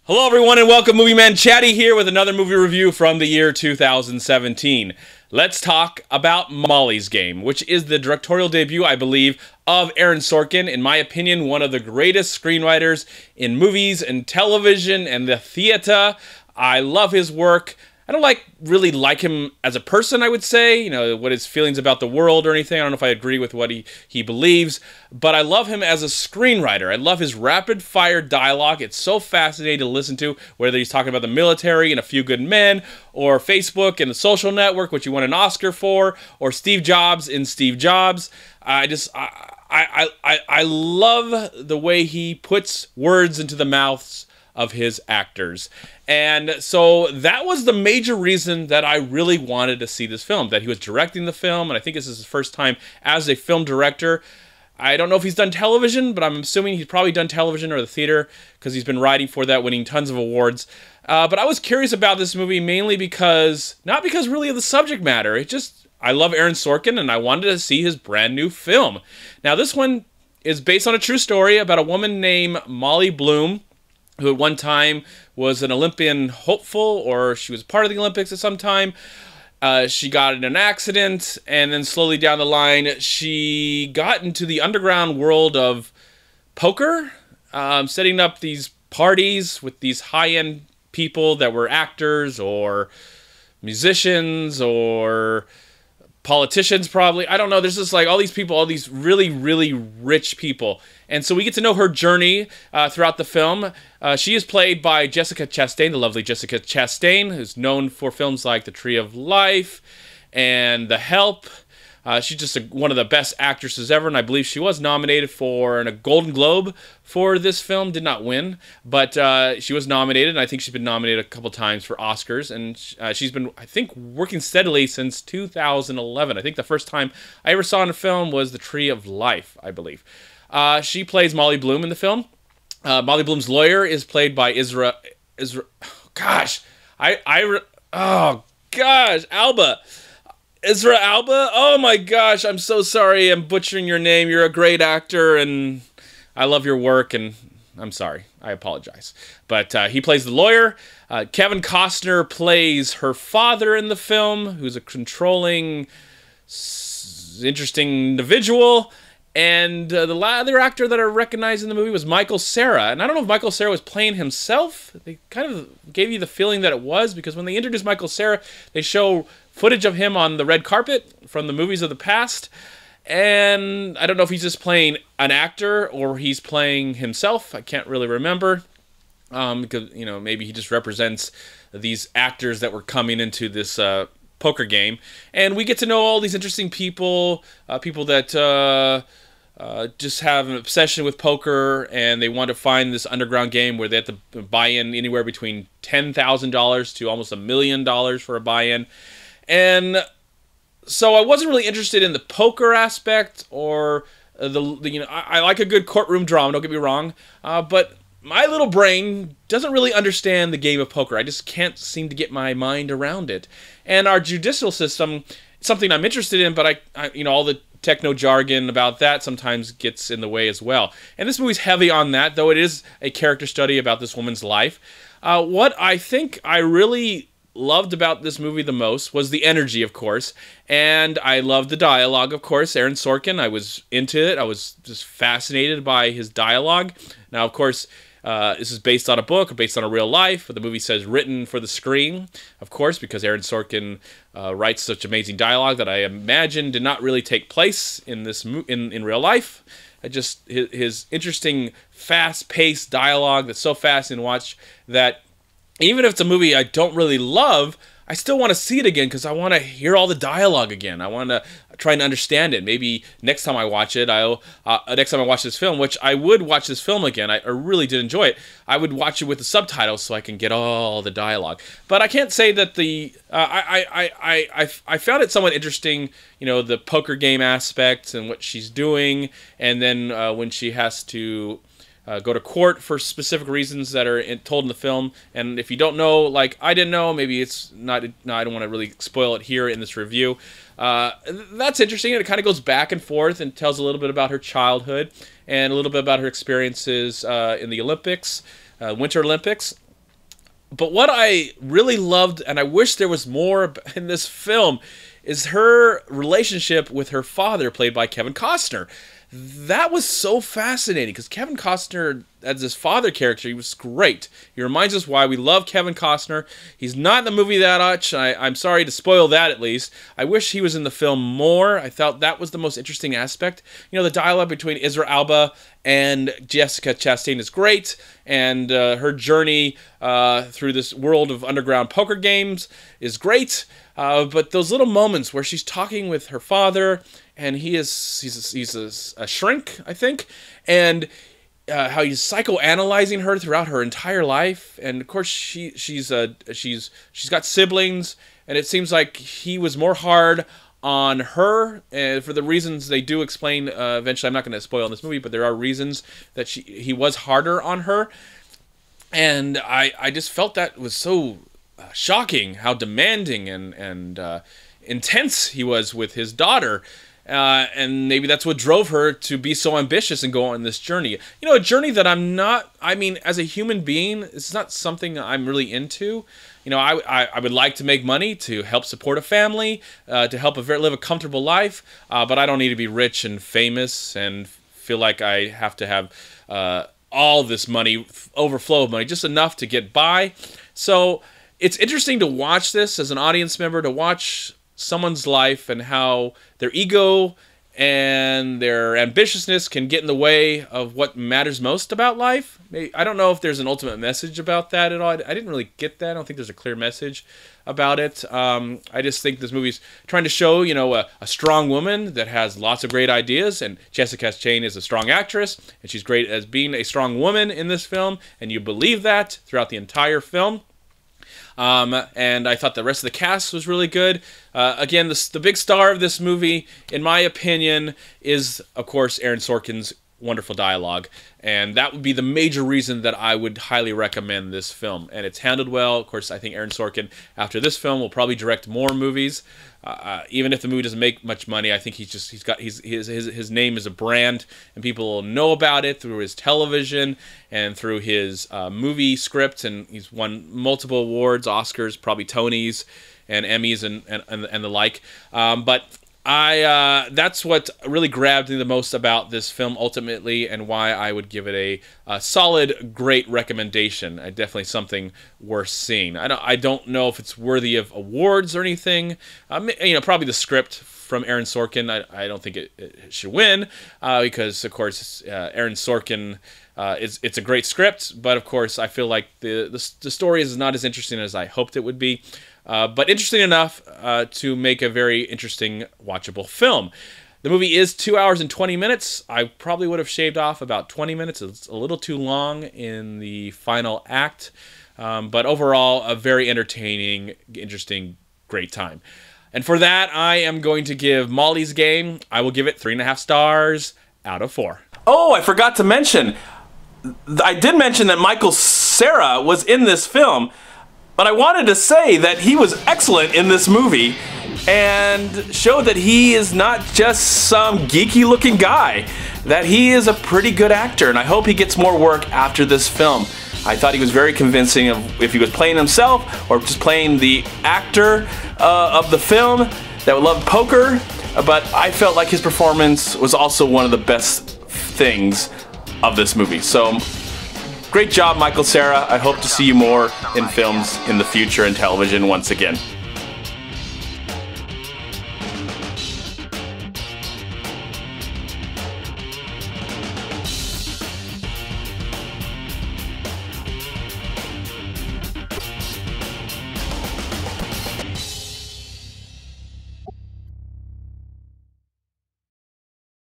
Hello everyone and welcome, MovieManCHAD here with another movie review from the year 2017. Let's talk about Molly's Game, which is the directorial debut, I believe, of Aaron Sorkin. In my opinion, one of the greatest screenwriters in movies and television and the theater. I love his work. I don't really like him as a person, I would say, you know, what his feelings about the world or anything. I don't know if I agree with what he believes, but I love him as a screenwriter. I love his rapid-fire dialogue. It's so fascinating to listen to, whether he's talking about the military and A Few Good Men, or Facebook and The Social Network, which he won an Oscar for, or Steve Jobs in Steve Jobs. I love the way he puts words into the mouths of his actors. And so that was the major reason that I really wanted to see this film, that he was directing the film, and I think this is his first time as a film director. I don't know if he's done television, but I'm assuming he's probably done television or the theater, because he's been writing for that, winning tons of awards. But I was curious about this movie mainly because, not because really of the subject matter, I love Aaron Sorkin, and I wanted to see his brand new film. Now this one is based on a true story about a woman named Molly Bloom, who at one time was an Olympian hopeful, or she was part of the Olympics at some time. She got in an accident, and then slowly down the line, she got into the underground world of poker, setting up these parties with these high-end people that were actors or musicians or politicians probably. I don't know. There's just like all these people, all these really, really rich people. And so we get to know her journey throughout the film. She is played by Jessica Chastain, the lovely Jessica Chastain, who's known for films like The Tree of Life and The Help. She's just one of the best actresses ever, and I believe she was nominated for a Golden Globe for this film. Did not win, but she was nominated, and I think she's been nominated a couple times for Oscars, and she's been, I think, working steadily since 2011. I think the first time I ever saw in a film was The Tree of Life, I believe. She plays Molly Bloom in the film. Molly Bloom's lawyer is played by Alba. Isra Alba? Oh my gosh, I'm so sorry I'm butchering your name. You're a great actor, and I love your work, and I'm sorry. I apologize. But he plays the lawyer. Kevin Costner plays her father in the film, who's a controlling, interesting individual. And the other actor that I recognized in the movie was Michael Cera. And I don't know if Michael Cera was playing himself. They kind of gave you the feeling that it was, because when they introduced Michael Cera, they show footage of him on the red carpet from the movies of the past. And I don't know if he's just playing an actor or he's playing himself. I can't really remember. Because, you know, maybe he just represents these actors that were coming into this poker game. And we get to know all these interesting people, people that just have an obsession with poker, and they want to find this underground game where they have to buy in anywhere between $10,000 to almost $1 million for a buy-in. And so I wasn't really interested in the poker aspect or you know, I like a good courtroom drama, don't get me wrong, but my little brain doesn't really understand the game of poker. I just can't seem to get my mind around it. And our judicial system, something I'm interested in, but I you know, all the techno jargon about that sometimes gets in the way as well. And this movie's heavy on that, though it is a character study about this woman's life. What I think I really loved about this movie the most was the energy, of course, and I loved the dialogue, of course. Aaron Sorkin, I was into it. I was just fascinated by his dialogue. Now, of course, this is based on a book, based on a real life, but the movie says written for the screen, of course, because Aaron Sorkin writes such amazing dialogue that I imagine did not really take place in this in real life. Just his interesting, fast-paced dialogue that's so fascinating to watch that even if it's a movie I don't really love, I still want to see it again because I want to hear all the dialogue again. I want to try and understand it. Maybe next time I watch it, next time I watch this film, which I would watch this film again, I really did enjoy it, I would watch it with the subtitles so I can get all the dialogue. But I can't say that I found it somewhat interesting, you know, the poker game aspects and what she's doing, and then when she has to go to court for specific reasons that are told in the film. And if you don't know, like I didn't know, maybe it's not, no, I don't want to really spoil it here in this review. That's interesting, and it kind of goes back and forth and tells a little bit about her childhood and a little bit about her experiences in the Olympics, Winter Olympics. But what I really loved, and I wish there was more in this film, is her relationship with her father, played by Kevin Costner. That was so fascinating because Kevin Costner, as his father character, he was great. He reminds us why we love Kevin Costner. He's not in the movie that much. I'm sorry to spoil that, at least. I wish he was in the film more. I thought that was the most interesting aspect. You know, the dialogue between Idris Elba and Jessica Chastain is great, and her journey through this world of underground poker games is great. But those little moments where she's talking with her father, and he's a shrink, I think, and how he's psychoanalyzing her throughout her entire life, and of course she's got siblings, and it seems like he was more hard on her, and for the reasons they do explain eventually. I'm not going to spoil in this movie, but there are reasons that he was harder on her, and I just felt that was so shocking how demanding and intense he was with his daughter. And maybe that's what drove her to be so ambitious and go on this journey. You know, a journey that I mean, as a human being, it's not something I'm really into. You know, I would like to make money to help support a family, to help live a comfortable life, but I don't need to be rich and famous and feel like I have to have all this money, overflow of money, just enough to get by. So it's interesting to watch this as an audience member, to watch someone's life and how their ego and their ambitiousness can get in the way of what matters most about life. I don't know if there's an ultimate message about that at all. I didn't really get that. I don't think there's a clear message about it. I just think this movie's trying to show, you know, a strong woman that has lots of great ideas, and Jessica Chastain is a strong actress, and she's great as being a strong woman in this film, and you believe that throughout the entire film. And I thought the rest of the cast was really good. Again, the big star of this movie, in my opinion, is, of course, Aaron Sorkin's wonderful dialogue. And that would be the major reason that I would highly recommend this film. And it's handled well. Of course, I think Aaron Sorkin, after this film, will probably direct more movies. Even if the movie doesn't make much money, I think his name is a brand, and people will know about it through his television and through his movie script. And he's won multiple awards, Oscars, probably Tonys and Emmys and the like. But that's what really grabbed me the most about this film ultimately, and why I would give it a solid, great recommendation. Definitely something worth seeing. I don't know if it's worthy of awards or anything. You know, probably the script from Aaron Sorkin. I don't think it should win because, of course, Aaron Sorkin. It's a great script, but of course, I feel like the story is not as interesting as I hoped it would be. But interesting enough to make a very interesting, watchable film. The movie is 2 hours and 20 minutes. I probably would have shaved off about 20 minutes. It's a little too long in the final act. But overall, a very entertaining, interesting, great time. And for that, I am going to give Molly's Game, I will give it 3.5 stars out of 4. Oh, I forgot to mention, I did mention that Michael Cera was in this film. But I wanted to say that he was excellent in this movie and showed that he is not just some geeky looking guy, that he is a pretty good actor, and I hope he gets more work after this film. I thought he was very convincing of if he was playing himself or just playing the actor of the film that would love poker, but I felt like his performance was also one of the best things of this movie. So great job, Michael Cera. I hope to see you more in films in the future and television once again.